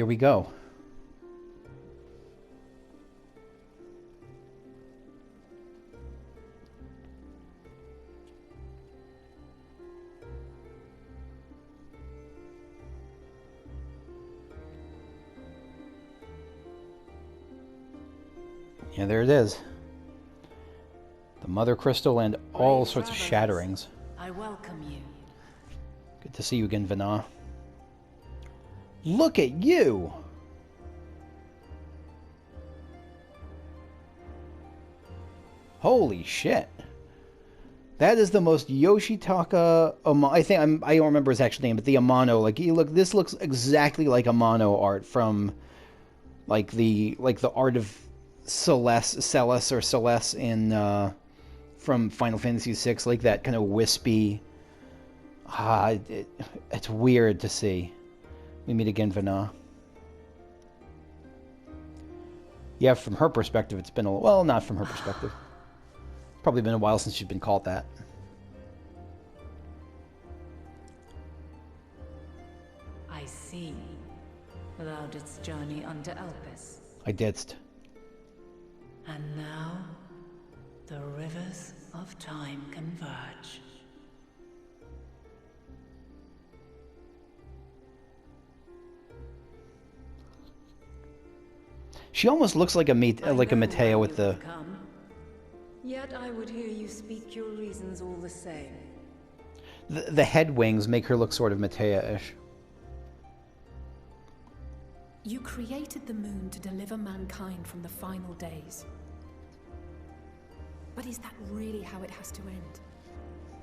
here we go. Yeah, there it is. The Mothercrystal and all sorts of shatterings. I welcome you. Good to see you again, Vana. Look at you! Holy shit. That is the most Yoshitaka I think I don't remember his actual name, but the Amano. Like this looks exactly like Amano art from like the art of Celeste in from Final Fantasy VI, like that kind of wispy. It's weird to see. We meet again, Vana. Yeah, from her perspective, it's been well, not from her perspective. Probably been a while since she's been called that. I see. Thou didst journey unto Elpis. I didst. And now, the rivers of time converge. She almost looks like a Mateo with the... Come, yet I would hear you speak your reasons all the same. The head wings make her look sort of Mateo-ish. You created the moon to deliver mankind from the final days. But is that really how it has to end?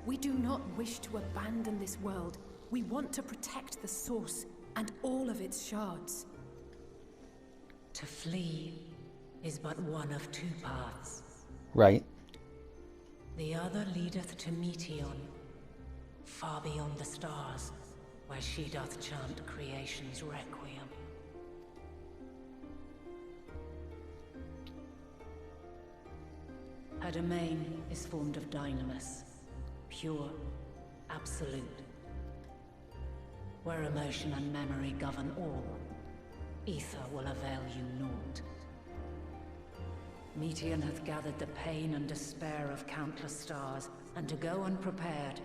We do not wish to abandon this world. We want to protect the source and all of its shards. To flee is but one of two paths. Right. The other leadeth to Meteon, far beyond the stars, where she doth chant creation's requiem. Her domain is formed of dynamis, pure, absolute. Where emotion and memory govern all, ether will avail you naught. Meteon hath gathered the pain and despair of countless stars, and to go unprepared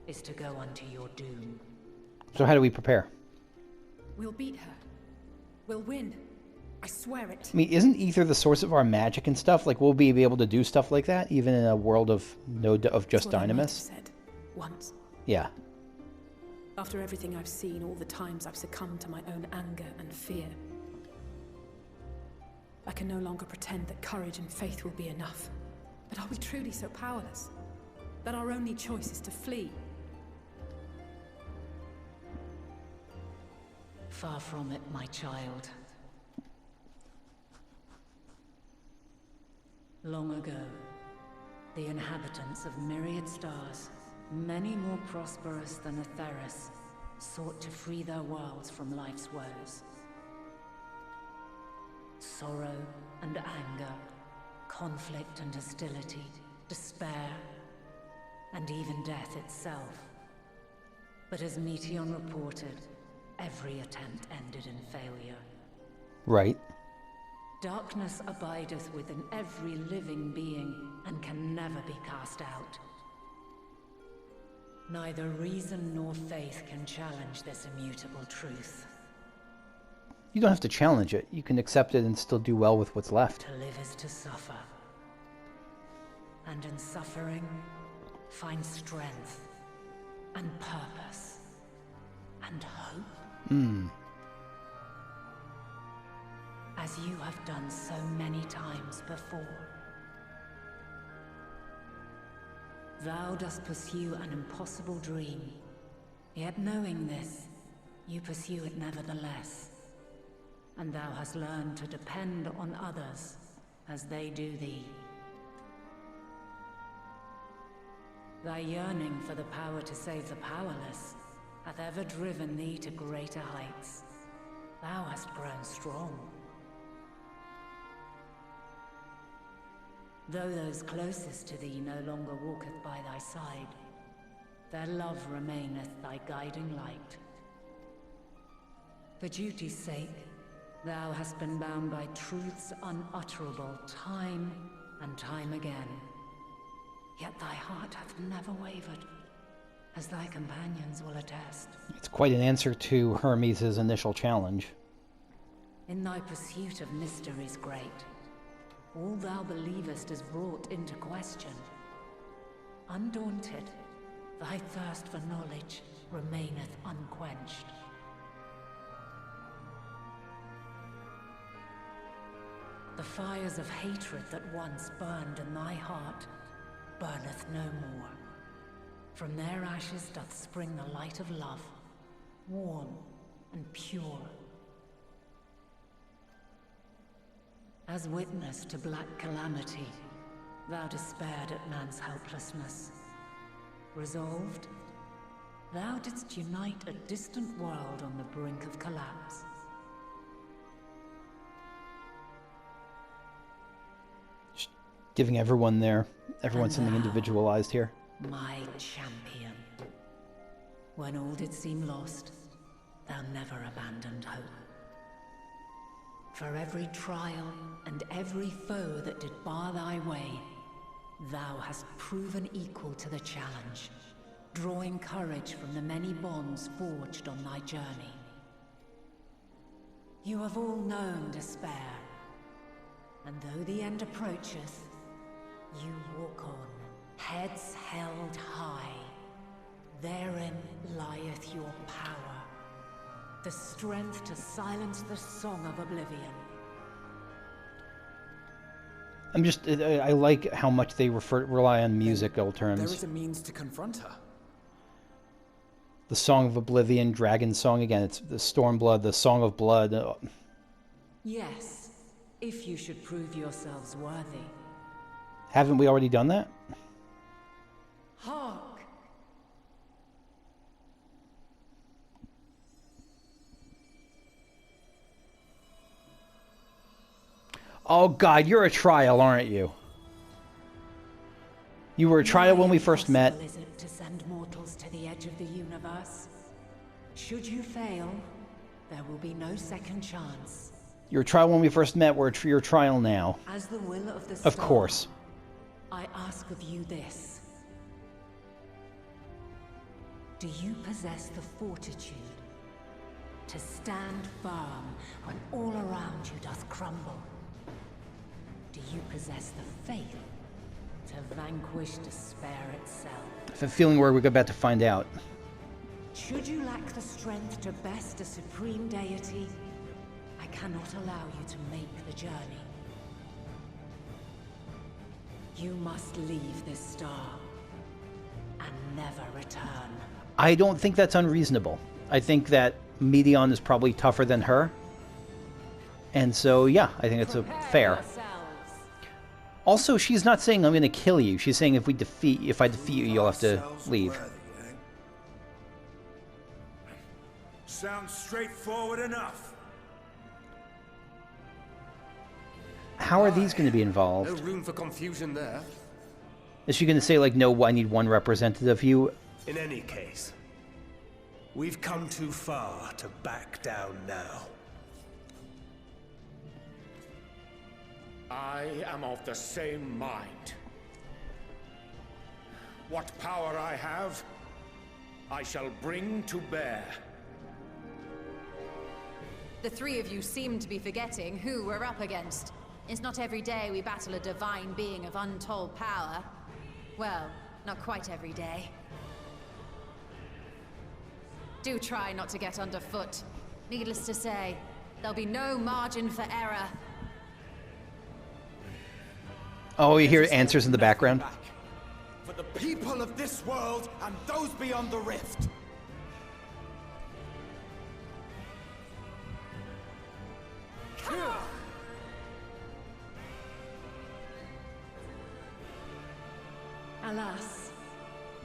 is to go unto your doom. So how do we prepare? We'll beat her. We'll win. I swear it. I mean, isn't ether the source of our magic and stuff? Like, we'll be able to do stuff like that, even in a world of just dynamis? Said once. Yeah. After everything I've seen, all the times I've succumbed to my own anger and fear, I can no longer pretend that courage and faith will be enough. But are we truly so powerless? That our only choice is to flee? Far from it, my child. Long ago, the inhabitants of myriad stars, many more prosperous than Atheris, sought to free their worlds from life's woes. Sorrow and anger, conflict and hostility, despair, and even death itself. But as Meteon reported, every attempt ended in failure. Right. Darkness abideth within every living being, and can never be cast out. Neither reason nor faith can challenge this immutable truth. You don't have to challenge it. You can accept it and still do well with what's left. To live is to suffer. And in suffering, find strength, and purpose, and hope. As you have done so many times before. Thou dost pursue an impossible dream, yet knowing this, you pursue it nevertheless. And thou hast learned to depend on others as they do thee. Thy yearning for the power to save the powerless hath ever driven thee to greater heights. Thou hast grown strong. Though those closest to thee no longer walketh by thy side, their love remaineth thy guiding light. For duty's sake, thou hast been bound by truths unutterable time and time again. Yet thy heart hath never wavered, as thy companions will attest. It's quite an answer to Hermes' initial challenge. In thy pursuit of mysteries great, all thou believest is brought into question. Undaunted, thy thirst for knowledge remaineth unquenched. The fires of hatred that once burned in thy heart burneth no more. From their ashes doth spring the light of love, warm and pure. As witness to black calamity, thou despaired at man's helplessness. Resolved, thou didst unite a distant world on the brink of collapse. Giving everyone something thou, individualized here. My champion. When all did seem lost, thou never abandoned hope. For every trial and every foe that did bar thy way, thou hast proven equal to the challenge, drawing courage from the many bonds forged on thy journey. You have all known despair, and though the end approacheth, you walk on, heads held high. Therein lieth your power, the strength to silence the song of oblivion. I like how much they rely on musical terms. There is a means to confront her. The Song of Oblivion, Dragon Song, again, it's the Stormblood, the Song of Blood. Yes, if you should prove yourselves worthy. Haven't we already done that? Hark! Oh god, you're a trial, aren't you? You were a trial when we first met. Is it to send mortals to the edge of the universe? Should you fail, there will be no second chance. You're a trial when we first met, we're your trial now. As the will of the Of star, course. I ask of you this. Do you possess the fortitude to stand firm when all around you doth crumble? Do you possess the faith to vanquish despair itself? I have a feeling we're about to find out. Should you lack the strength to best a supreme deity, I cannot allow you to make the journey. You must leave this star and never return. I don't think that's unreasonable. I think that Meteon is probably tougher than her. And so, yeah, I think it's fair. Yourselves. Also, she's not saying I'm going to kill you. She's saying if I defeat you, you'll have to leave. Sounds straightforward enough. How are these going to be involved? No room for confusion there. Is she going to say, like, no, I need one representative? You... In any case, we've come too far to back down now. I am of the same mind. What power I have, I shall bring to bear. The three of you seem to be forgetting who we're up against. It's not every day we battle a divine being of untold power. Well, not quite every day. Do try not to get underfoot. Needless to say, there'll be no margin for error. Oh, you hear answers in the background? For the people of this world and those beyond the rift. Alas,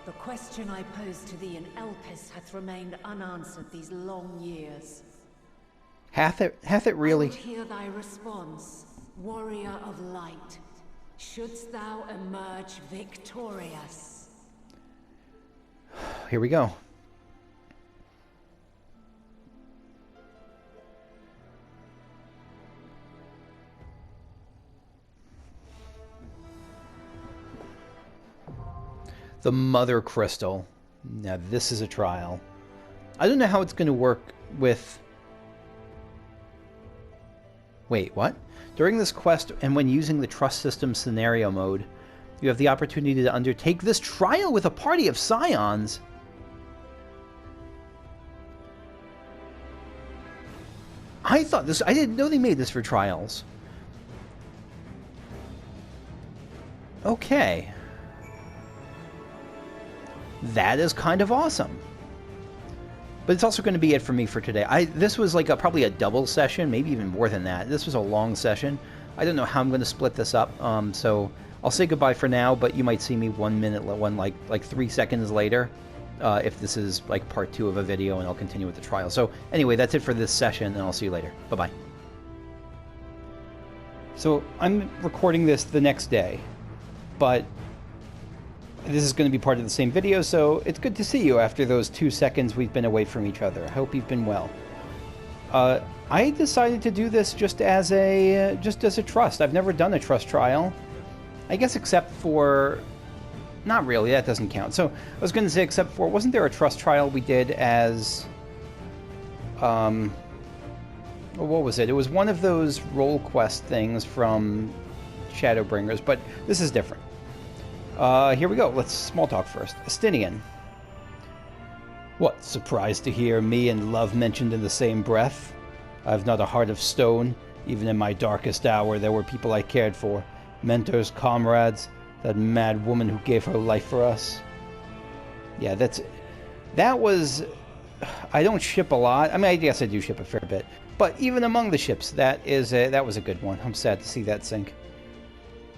the question I posed to thee in Elpis hath remained unanswered these long years. Hath it really? I would hear thy response, warrior of light. Shouldst thou emerge victorious? Here we go. The Mothercrystal. Now this is a trial. I don't know how it's going to work with... Wait, what? During this quest, and when using the Trust System scenario mode, you have the opportunity to undertake this trial with a party of scions. I thought this... I didn't know they made this for trials. Okay. That is kind of awesome. But it's also going to be it for me for today. This was like probably a double session, maybe even more than that. This was a long session. I don't know how I'm going to split this up. So I'll say goodbye for now, but you might see me 1 minute, like 3 seconds later, if this is like part 2 of a video, and I'll continue with the trial. So anyway, that's it for this session, and I'll see you later. Bye-bye. So I'm recording this the next day, but this is going to be part of the same video, so it's good to see you after those 2 seconds we've been away from each other. I hope you've been well. I decided to do this just as a trust. I've never done a trust trial, I guess, except for... Not really, that doesn't count. So I was going to say, except for, wasn't there a trust trial we did as... what was it? It was one of those role quest things from Shadowbringers, but this is different. Here we go. Let's small talk first. Estinian. What, surprised to hear me and love mentioned in the same breath? I've not a heart of stone. Even in my darkest hour, there were people I cared for. Mentors, comrades, that mad woman who gave her life for us. Yeah, that was... I don't ship a lot. I mean, I guess I do ship a fair bit. But even among the ships, that was a good one. I'm sad to see that sink.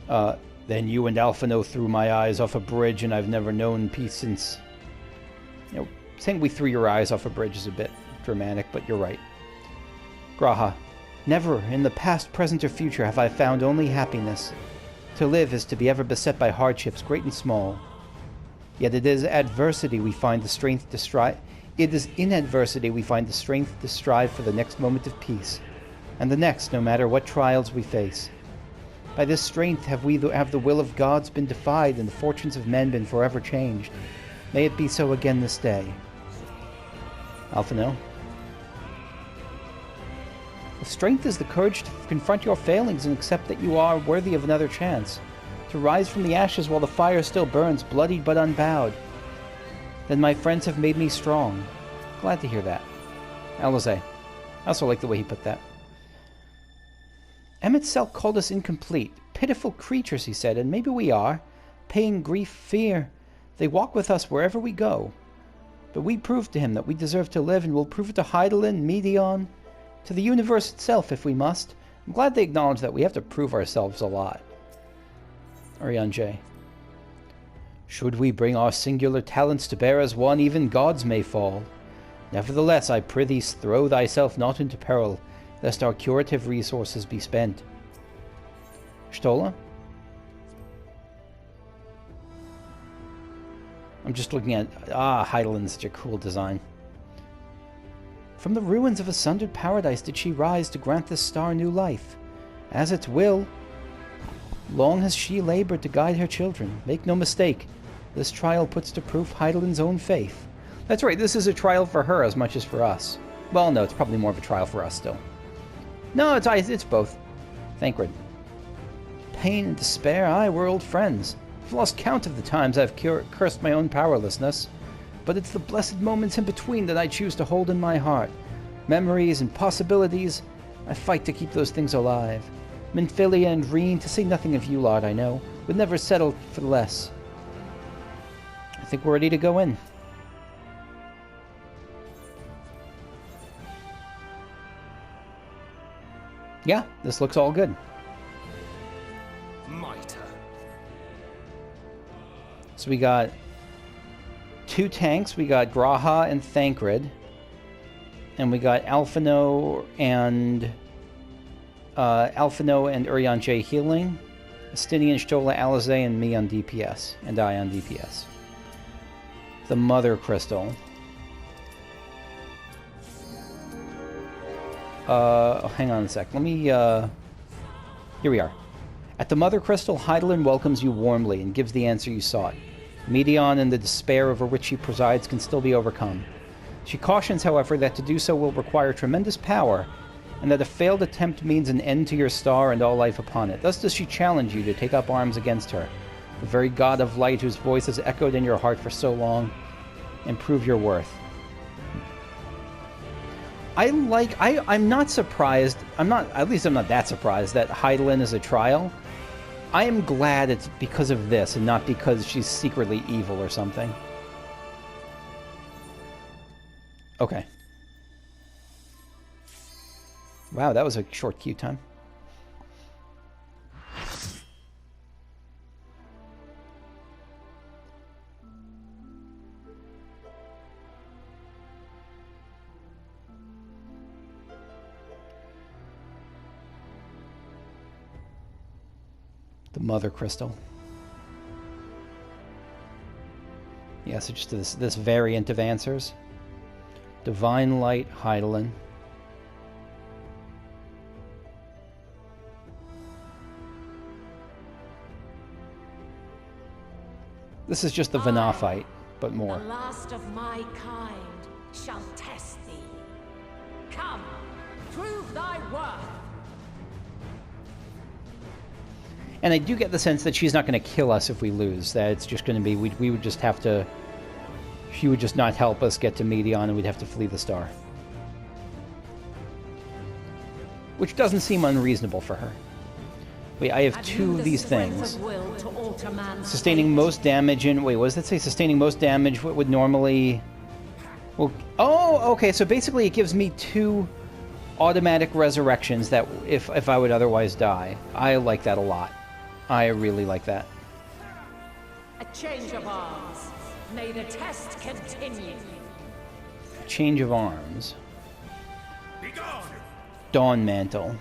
Then you and Alphino threw my eyes off a bridge, and I've never known peace since. You know, saying we threw your eyes off a bridge is a bit dramatic, but you're right. Graha, never in the past, present, or future have I found only happiness. To live is to be ever beset by hardships, great and small. Yet it is adversity we find the strength to strive. It is in adversity we find the strength to strive for the next moment of peace, and the next, no matter what trials we face. By this strength have the will of gods been defied, and the fortunes of men been forever changed. May it be so again this day. Alphino. Strength is the courage to confront your failings and accept that you are worthy of another chance. To rise from the ashes while the fire still burns, bloodied but unbowed. Then my friends have made me strong. Glad to hear that. Alize. I also like the way he put that. Emmett Selk called us incomplete, pitiful creatures, he said, and maybe we are. Pain, grief, fear. They walk with us wherever we go. But we proved to him that we deserve to live, and we'll prove it to Hydaelyn, Medion, to the universe itself if we must. I'm glad they acknowledge that we have to prove ourselves a lot. Ariane J. Should we bring our singular talents to bear as one, even gods may fall. Nevertheless, I prithee, throw thyself not into peril, lest our curative resources be spent. Stola? I'm just looking at... Hydaelyn, such a cool design. From the ruins of a sundered paradise did she rise to grant this star new life. As its will, long has she labored to guide her children. Make no mistake, this trial puts to proof Hydaelyn's own faith. That's right, this is a trial for her as much as for us. Well, no, it's probably more of a trial for us still. No, it's both. Thancred. Pain and despair, aye, we're old friends. I've lost count of the times I've cursed my own powerlessness. But it's the blessed moments in between that I choose to hold in my heart. Memories and possibilities, I fight to keep those things alive. Minfilia and Reen, to say nothing of you lot, I know, would never settle for less. I think we're ready to go in. Yeah, this looks all good. Mitre. So we got 2 tanks. We got Graha and Thancred. And we got Alphino and Urian J healing. Estinian, Stola, Alize, and me on DPS. And I on DPS. The Mothercrystal. Hang on a sec. Let me, here we are. At the Mothercrystal, Hydaelyn welcomes you warmly and gives the answer you sought. Medion and the despair over which she presides can still be overcome. She cautions, however, that to do so will require tremendous power, and that a failed attempt means an end to your star and all life upon it. Thus does she challenge you to take up arms against her, the very god of light whose voice has echoed in your heart for so long, and prove your worth. I'm not surprised, at least I'm not that surprised that Hydaelyn is a trial. I am glad it's because of this and not because she's secretly evil or something. Okay. Wow, that was a short queue time. The Mothercrystal. Yeah, so just this variant of answers. Divine Light, Hydaelyn. This is just the Vanafite, but more. The last of my kind shall test thee. Come, prove thy worth. And I do get the sense that she's not going to kill us if we lose. That it's just going to be, we would just have to, she would just not help us get to Medion and we'd have to flee the star. Which doesn't seem unreasonable for her. Wait, I have two of these things. Sustaining most damage in... Wait, what does that say? Sustaining most damage would normally... Well, oh, okay, so basically it gives me 2 automatic resurrections that if I would otherwise die. I like that a lot. I really like that. A change of arms. May the test continue. Change of arms. Dawn Mantle.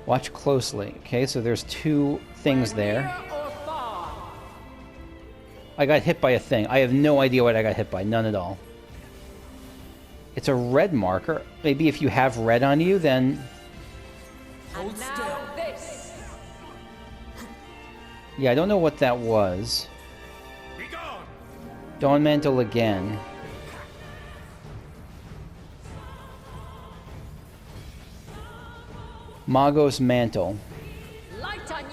Watch closely. Okay, so there's 2 things there. I got hit by a thing. I have no idea what I got hit by. None at all. It's a red marker. Maybe if you have red on you, then... Hold still. Yeah, I don't know what that was. Dawn Mantle again. Magos Mantle.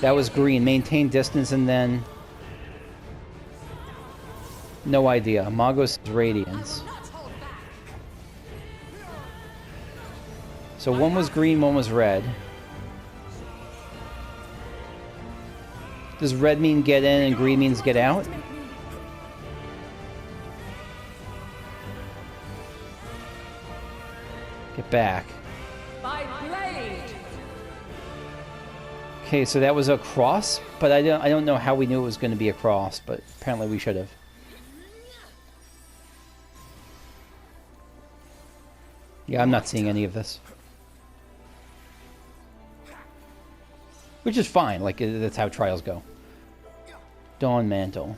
That was green. Maintain distance and then... No idea. Magos Radiance. So one was green, one was red. Does red mean get in and green means get out? Get back. Okay, so that was a cross, but I don't know how we knew it was going to be a cross, but apparently we should have. Yeah, I'm not seeing any of this. Which is fine, like, that's how trials go. Dawn Mantle.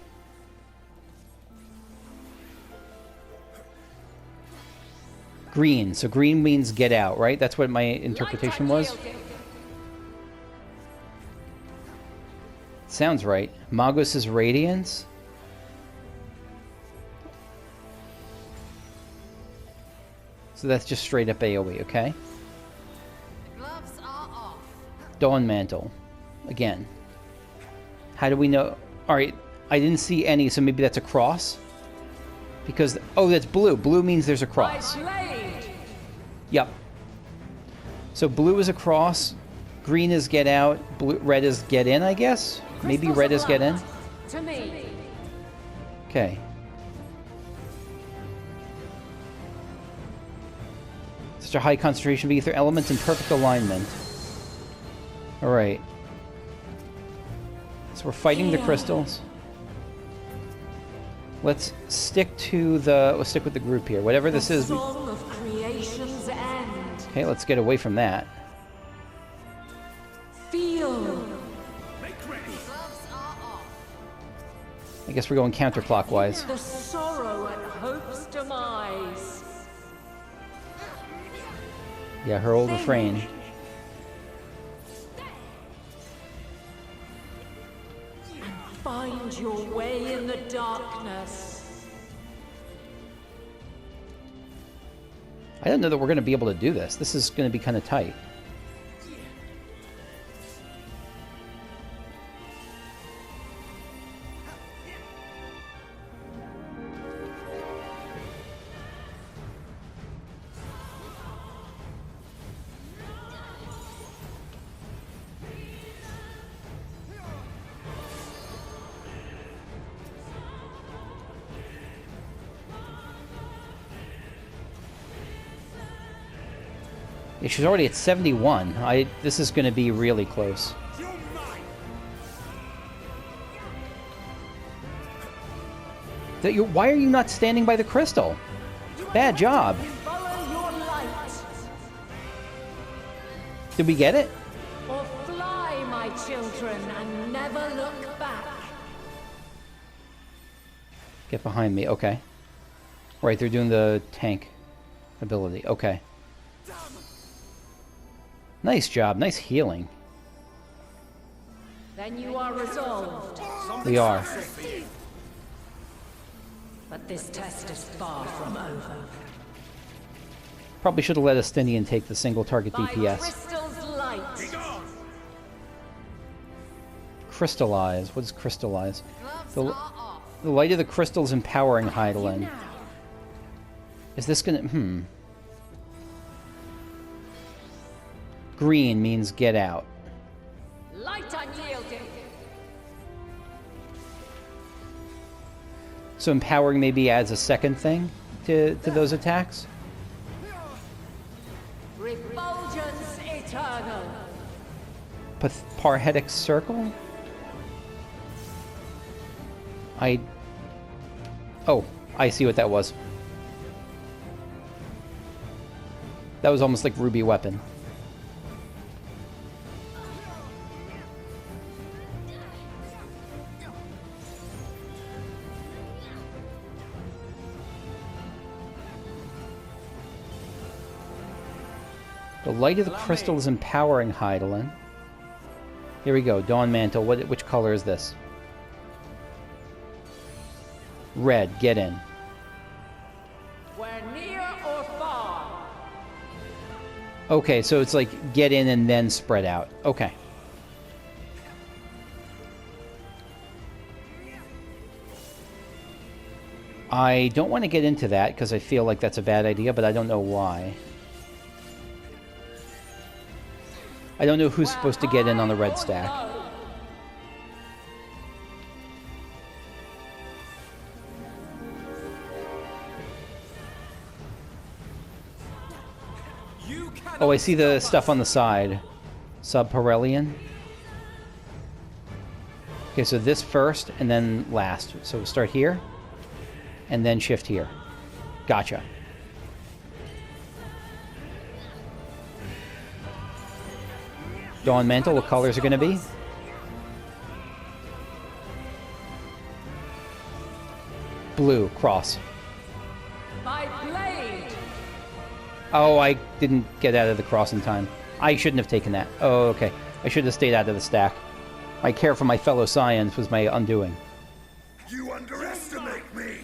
Green, so green means get out, right? That's what my interpretation was? Sounds right. Magos' Radiance? So that's just straight up AoE, okay? Gloves are off. Dawn Mantle. Again. How do we know? Alright, I didn't see any, so maybe that's a cross? Because, oh, that's blue. Blue means there's a cross. Yep. So blue is a cross, green is get out, blue, red is get in, I guess? Maybe red is get in? To me. Okay. Such a high concentration of ether elements in perfect alignment. Alright. So we're fighting the crystals. Let's stick to the... Let's stick with the group here. Whatever this is... Song of creation's end. Okay, let's get away from that. Feel. Gloves are off. I guess we're going counterclockwise. The sorrow at hope's demise. Yeah, her old refrain. Find your way in the darkness. I don't know that we're going to be able to do this. This is going to be kind of tight. Yeah, she's already at 71. This is going to be really close. Why are you not standing by the crystal? Bad job. Follow your light. Did we get it? Or fly, my children, and never look back. Get behind me. Okay. Right, they're doing the tank ability. Okay. Nice job. Nice healing. Then you are resolved. We are. But this test is far from over. Probably should have let Estinian take the single target By DPS. Crystal's light. Crystallize. What is crystallize? Gloves are off. The light of the crystals empowering Hydaelyn. Is this gonna... Green means get out. Light unyielding. So empowering maybe adds a second thing to those attacks? Refulgence eternal. Parhetic circle? Oh, I see what that was. That was almost like Ruby Weapon. The light of the crystal is empowering Hydaelyn. Here we go. Dawn Mantle. Which color is this? Red. Get in. Where near or far. Okay, so it's like get in and then spread out. Okay. I don't want to get into that because I feel like that's a bad idea, but I don't know why. I don't know who's supposed to get in on the red stack. Oh, I see the stuff on the side. Subparelian. Okay, so this first and then last. So we'll start here and then shift here. Gotcha. Dawn Mantle, what colors are going to be? Blue, cross. My blade. Oh, I didn't get out of the cross in time. I shouldn't have taken that. Oh, okay. I should have stayed out of the stack. My care for my fellow Scions was my undoing. You underestimate me!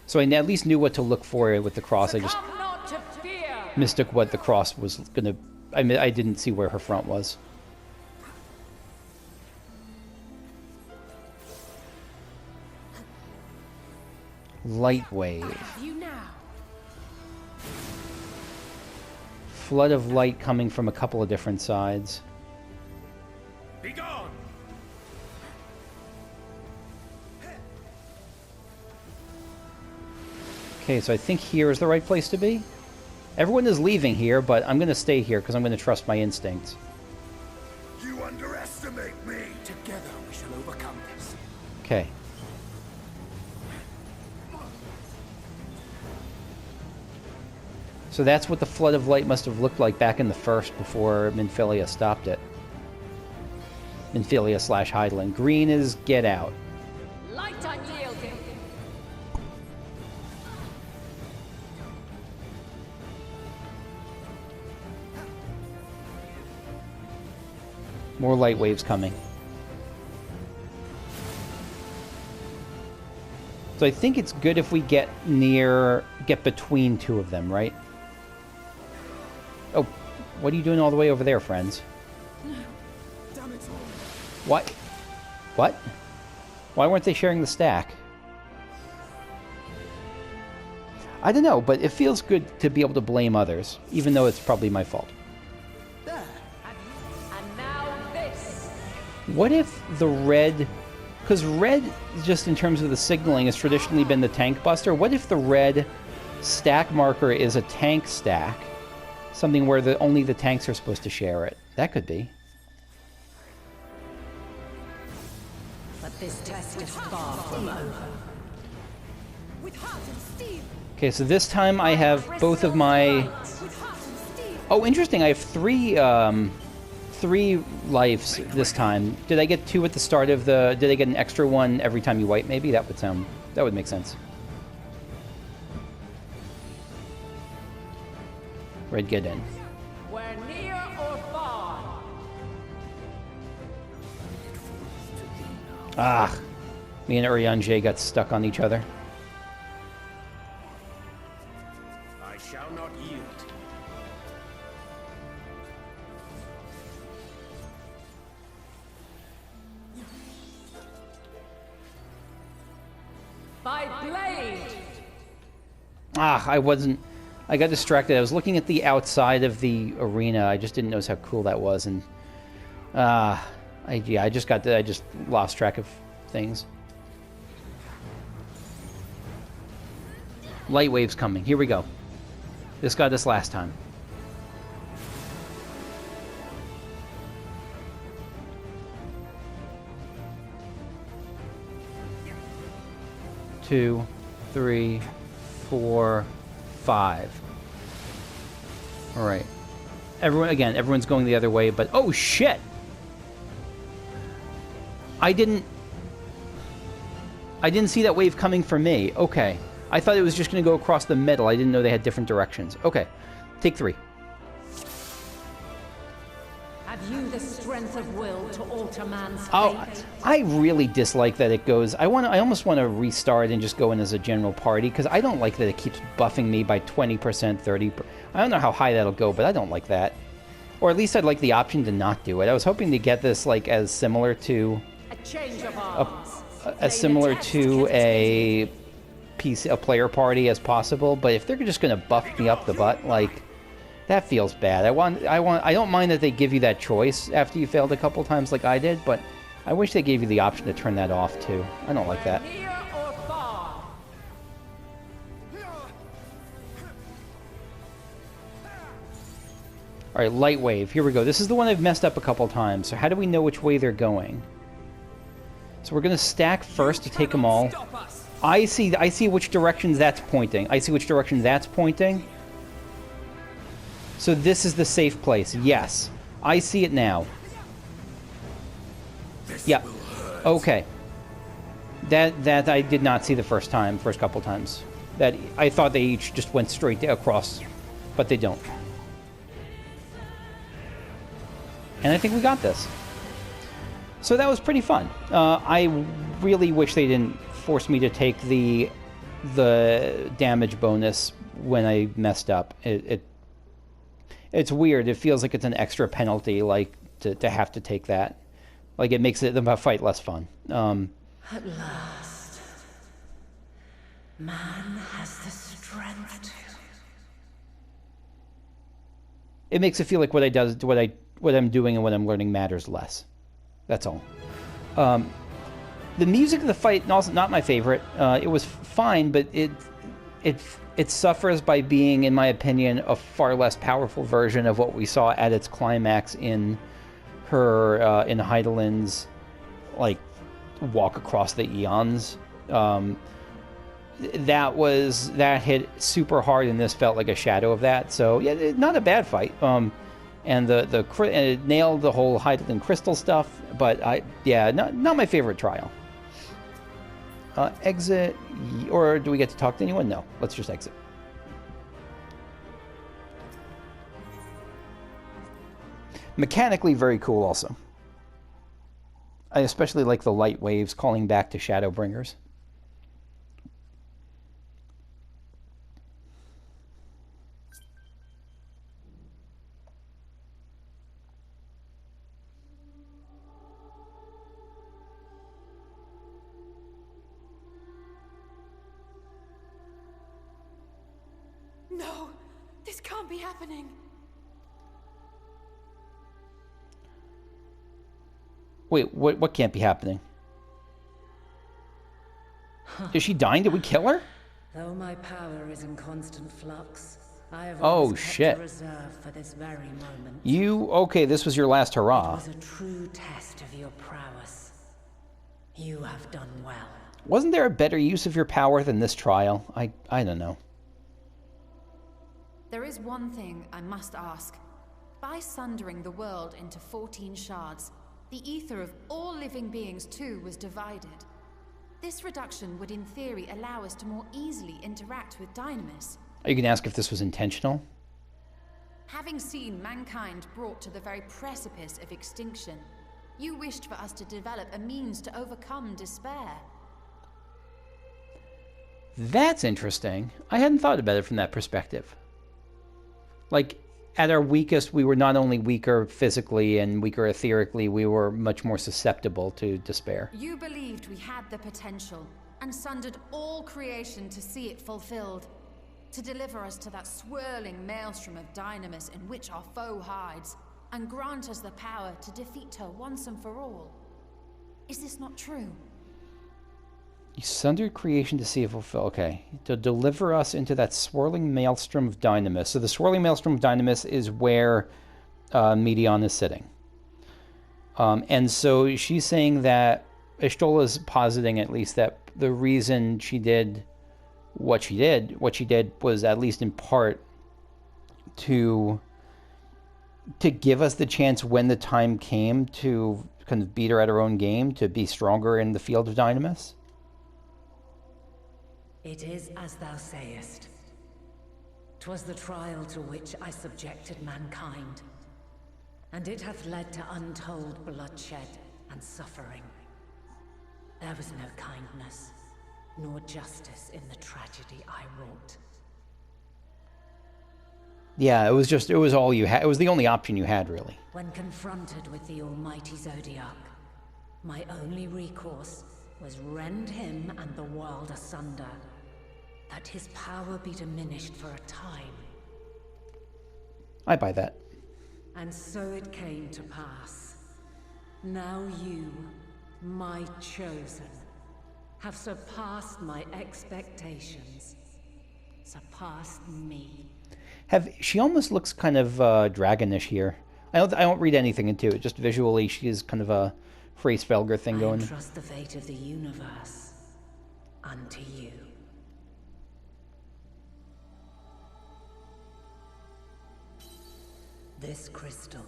So I at least knew what to look for with the cross. I just Come not to fear. mistook what the cross was gonna... I didn't see where her front was. Light wave. You now. Flood of light coming from a couple of different sides. Be gone! Okay, so I think here is the right place to be. Everyone is leaving here, but I'm going to stay here because I'm going to trust my instincts. You underestimate me! Together we shall overcome this. Okay. So that's what the flood of light must have looked like back in the first before Minfilia stopped it. Minfilia / Hydaelyn. Green is get out. Light unyielding. More light waves coming. So I think it's good if we get between two of them, right? Oh, what are you doing all the way over there, friends? What? What? Why weren't they sharing the stack? I don't know, but it feels good to be able to blame others, even though it's probably my fault. And now this. What if the red... Because red, just in terms of the signaling, has traditionally been the tank buster. What if the red stack marker is a tank stack? Something where only the tanks are supposed to share it. That could be. But this test is far from over. With heart and steel. Okay, so this time I have both of my... With heart and steel. Oh, interesting. I have three lives this time. Did I get two at the start of the... Did I get an extra one every time you wipe, maybe? That would make sense. Red, get in. We're near or far. Ah! Me and Urianger got stuck on each other. I shall not yield. By blade. Ah, I got distracted. I was looking at the outside of the arena. I just didn't notice how cool that was, and I just lost track of things. Light waves coming. Here we go. This got us last time. Two, 3, 4, 5. All right. Everyone's going the other way, but oh shit! I didn't see that wave coming for me. Okay. I thought it was just going to go across the middle. I didn't know they had different directions. Okay. Take 3. Have you the strength of will to alter man's fate? Oh, I really dislike that it goes... I almost want to restart and just go in as a general party, because I don't like that it keeps buffing me by 20%, 30%. I don't know how high that'll go, but I don't like that. Or at least I'd like the option to not do it. I was hoping to get this, like, as similar to... A change of arms. As similar to a player party as possible, but if they're just going to buff me up the butt, like... That feels bad. I don't mind that they give you that choice after you failed a couple times like I did, but I wish they gave you the option to turn that off too. I don't like that. Near or far. Alright, light wave. Here we go. This is the one I've messed up a couple times. So how do we know which way they're going? So we're going to stack first to take them all. I see which directions that's pointing. I see which direction that's pointing. So this is the safe place. Yes. I see it now. Yeah. Okay. That I did not see the first couple times. That I thought they each just went straight across, but they don't. And I think we got this. So that was pretty fun. I really wish they didn't force me to take the damage bonus when I messed up. It's weird. It feels like it's an extra penalty, like, to have to take that. Like, it makes the fight less fun. At last, man has the strength to... It makes it feel like what I'm doing and what I'm learning matters less. That's all. The music of the fight, also not my favorite. It was fine, but it suffers by being, in my opinion, a far less powerful version of what we saw at its climax in Hydaelyn's, like, walk across the eons. That hit super hard, and this felt like a shadow of that. So yeah, not a bad fight. And it nailed the whole Hydaelyn crystal stuff, but not my favorite trial. Exit, or do we get to talk to anyone? No, let's just exit. Mechanically very cool also. I especially like the light waves calling back to Shadowbringers. No! This can't be happening! Wait, what can't be happening? Is she dying? Did we kill her? Though my power is in constant flux, I have Oh, always shit. kept a reserve for this very moment. Okay, this was your last It hurrah. was a true test of your prowess. You have done well. Wasn't there a better use of your power than this trial? I don't know. There is one thing I must ask. By sundering the world into 14 shards, the ether of all living beings too was divided. This reduction would in theory allow us to more easily interact with Dynamis. Are you going to ask if this was intentional? Having seen mankind brought to the very precipice of extinction, you wished for us to develop a means to overcome despair. That's interesting. I hadn't thought about it from that perspective. Like, at our weakest, we were not only weaker physically and weaker etherically, we were much more susceptible to despair. You believed we had the potential, and sundered all creation to see it fulfilled. To deliver us to that swirling maelstrom of Dynamis in which our foe hides, and grant us the power to defeat her once and for all. Is this not true? You sundered creation to see it fulfill. Okay. To deliver us into that swirling maelstrom of Dynamis. So the swirling maelstrom of Dynamis is where Medion is sitting. And so she's saying that Ishtola's positing at least that the reason she did what she did was at least in part to give us the chance when the time came to kind of beat her at her own game, to be stronger in the field of Dynamis. It is as thou sayest. 'Twas the trial to which I subjected mankind, and it hath led to untold bloodshed and suffering. There was no kindness, nor justice in the tragedy I wrought. Yeah, it was all you had. It was the only option you had, really. When confronted with the almighty Zodiac, my only recourse was rend him and the world asunder, that his power be diminished for a time. I buy that. And so it came to pass. Now you, my chosen, have surpassed my expectations. Surpassed me. She almost looks kind of dragonish here. I don't read anything into it. Just visually, she is kind of a Frey Spelger thing going. I entrust the fate of the universe unto you. This crystal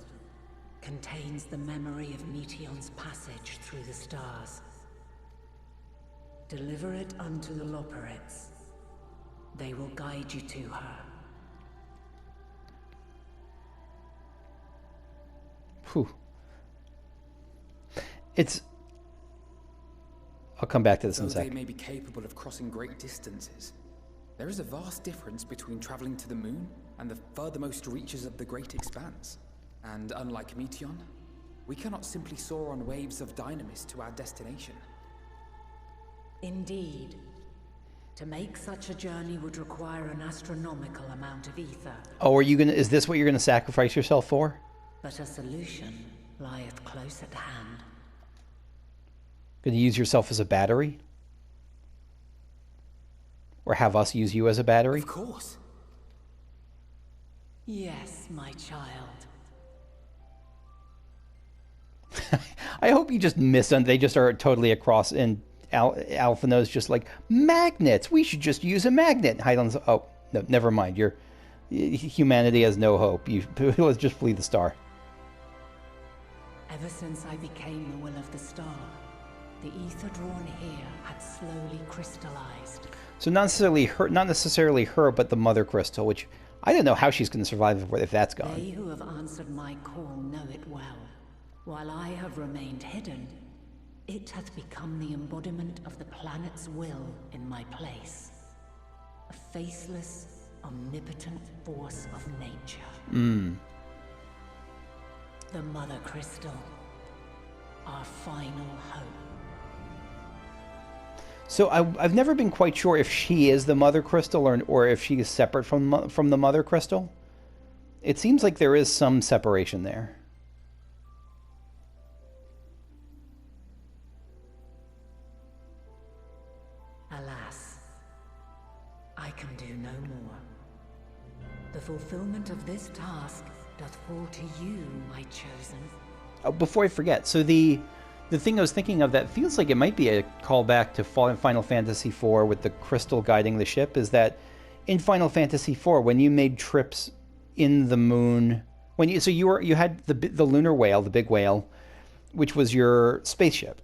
contains the memory of Meteon's passage through the stars. Deliver it unto the Loporrits. They will guide you to her. Whew. I'll come back to this in a Though sec. they may be capable of crossing great distances, there is a vast difference between traveling to the moon and the furthermost reaches of the great expanse. And unlike Meteon, we cannot simply soar on waves of Dynamis to our destination. Indeed. To make such a journey would require an astronomical amount of ether. Oh, is this what you're gonna sacrifice yourself for? But a solution lieth close at hand. Gonna use yourself as a battery? Or have us use you as a battery? Of course. Yes, my child. I hope you just they just are totally across, and Alphina's just like, magnets! We should just use a magnet! Hydaelyn's, oh, no, never mind. Humanity has no hope. Let's just flee the star. Ever since I became the will of the star, the ether drawn here had slowly crystallized. So not necessarily her, but the Mothercrystal, which I don't know how she's going to survive if that's gone. They who have answered my call know it well. While I have remained hidden, It hath become the embodiment of the planet's will in my place. A faceless, omnipotent force of nature. The Mothercrystal. Our final hope. So I've never been quite sure if she is the Mothercrystal or if she is separate from the Mothercrystal. It seems like there is some separation there. Alas, I can do no more. The fulfillment of this task doth fall to you, my chosen. Oh, before I forget, so the thing I was thinking of that feels like it might be a callback to Final Fantasy IV with the crystal guiding the ship is that in Final Fantasy IV, when you made trips in the moon, you had the lunar whale, the big whale, which was your spaceship,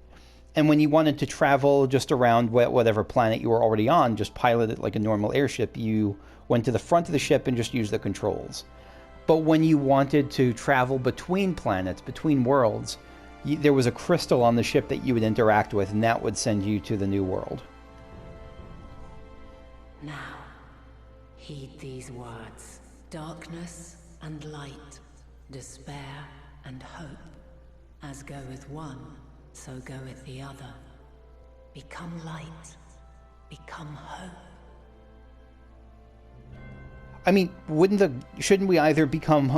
and when you wanted to travel just around whatever planet you were already on, just pilot it like a normal airship, you went to the front of the ship and just used the controls. But when you wanted to travel between planets, between worlds, there was a crystal on the ship that you would interact with, and that would send you to the new world. Now, heed these words. Darkness and light, despair and hope. As goeth one, so goeth the other. Become light, become hope. I mean, shouldn't we either become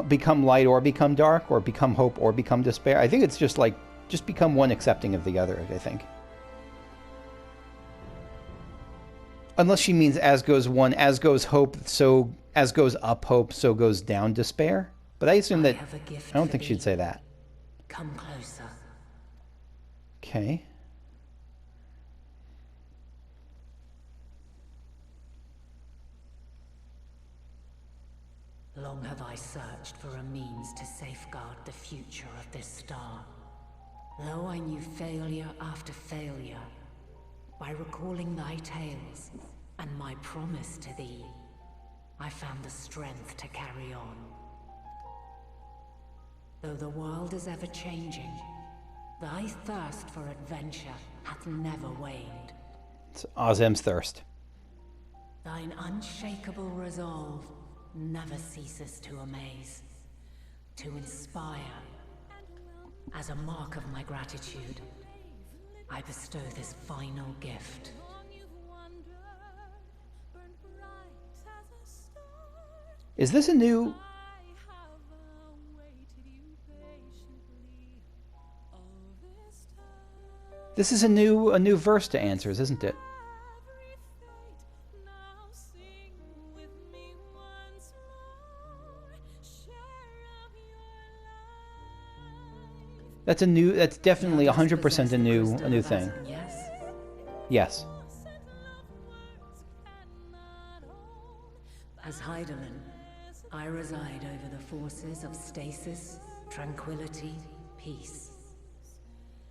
light or become dark, or become hope or become despair? I think it's just become one accepting of the other, I think. Unless she means as goes one, as goes hope, so as goes up hope, so goes down despair. But I assume that, I don't think she'd say that. Come closer. Okay. Long have I searched for a means to safeguard the future of this star. Though I knew failure after failure, by recalling thy tales and my promise to thee, I found the strength to carry on. Though the world is ever changing, thy thirst for adventure hath never waned. It's Ozem's thirst. Thine unshakable resolve never ceases to amaze, to inspire. As a mark of my gratitude, I bestow this final gift. Is this a new... This is a new verse to Answers, isn't it? That's definitely 100% a new thing. Yes. Yes. As Hydaelyn, I reside over the forces of stasis, tranquility, peace.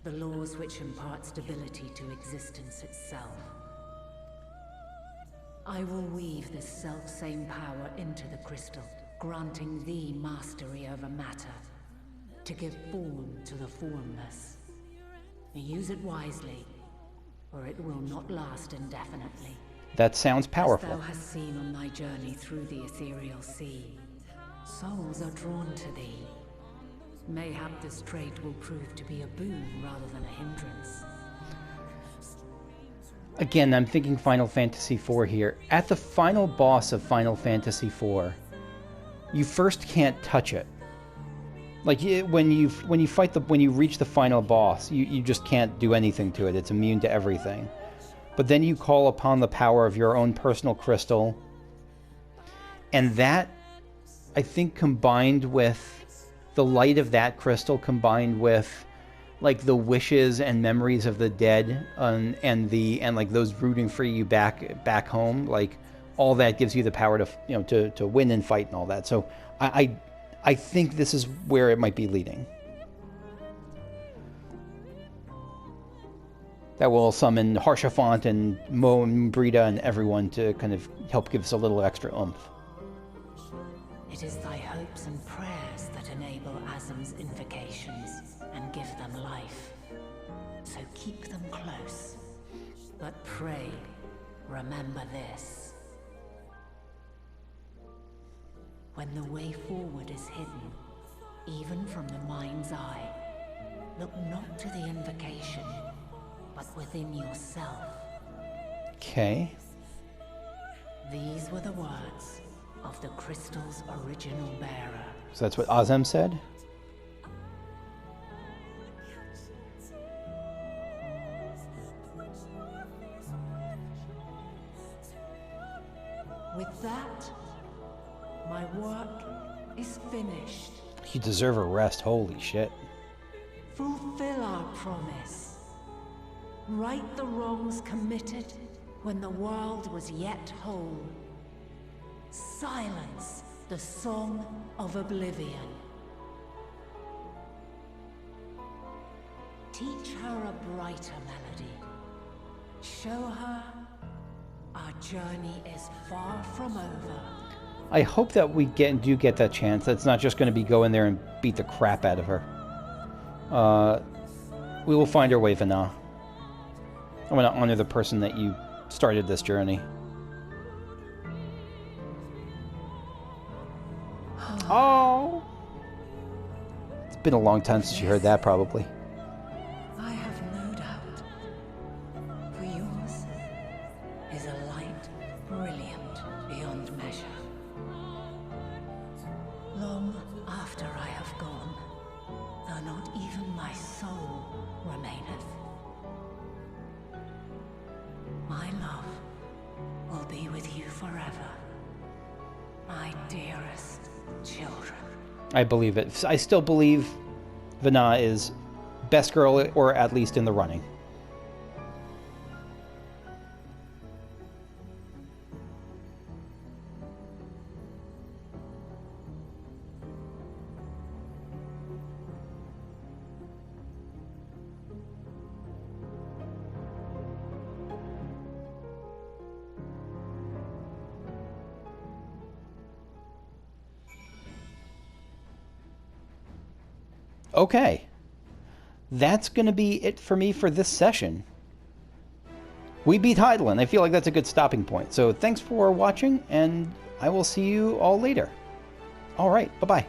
The laws which impart stability to existence itself. I will weave this self-same power into the crystal, granting thee mastery over matter, to give form to the formless. Use it wisely, or it will not last indefinitely. That sounds powerful. As thou hast seen on thy journey through the ethereal sea, souls are drawn to thee. Mayhap this trait will prove to be a boon rather than a hindrance. Again, I'm thinking Final Fantasy IV here. At the final boss of Final Fantasy IV, you first can't touch it. Like when you reach the final boss, you just can't do anything to it. It's immune to everything. But then you call upon the power of your own personal crystal, and that, I think, combined with the light of that crystal, combined with like the wishes and memories of the dead, and like those rooting for you back home, like all that gives you the power to win and fight and all that. So I think this is where it might be leading. That will summon Harshaphant and Mo and Brita and everyone to kind of help give us a little extra oomph. It is thy hopes and prayers that enable Azam's invocations and give them life. So keep them close. But pray, remember this. When the way forward is hidden, even from the mind's eye, look not to the invocation, but within yourself. Okay. These were the words of the crystal's original bearer. So that's what Azam said? With that, my work is finished. You deserve a rest, holy shit. Fulfill our promise. Right the wrongs committed when the world was yet whole. Silence the song of oblivion. Teach her a brighter melody. Show her our journey is far from over. I hope that we do get that chance. That's not just going to be go in there and beat the crap out of her. We will find our way, Vana. I want to honor the person that you started this journey. Oh! It's been a long time since you heard that, probably. I have no doubt. For yours is a light brilliant beyond measure. Long after I have gone, though not even my soul remaineth, my love will be with you forever, my dearest children. I believe it. I still believe Vana is best girl, or at least in the running. Okay, that's going to be it for me for this session. We beat Hydaelyn. I feel like that's a good stopping point. So thanks for watching, and I will see you all later. All right, bye-bye.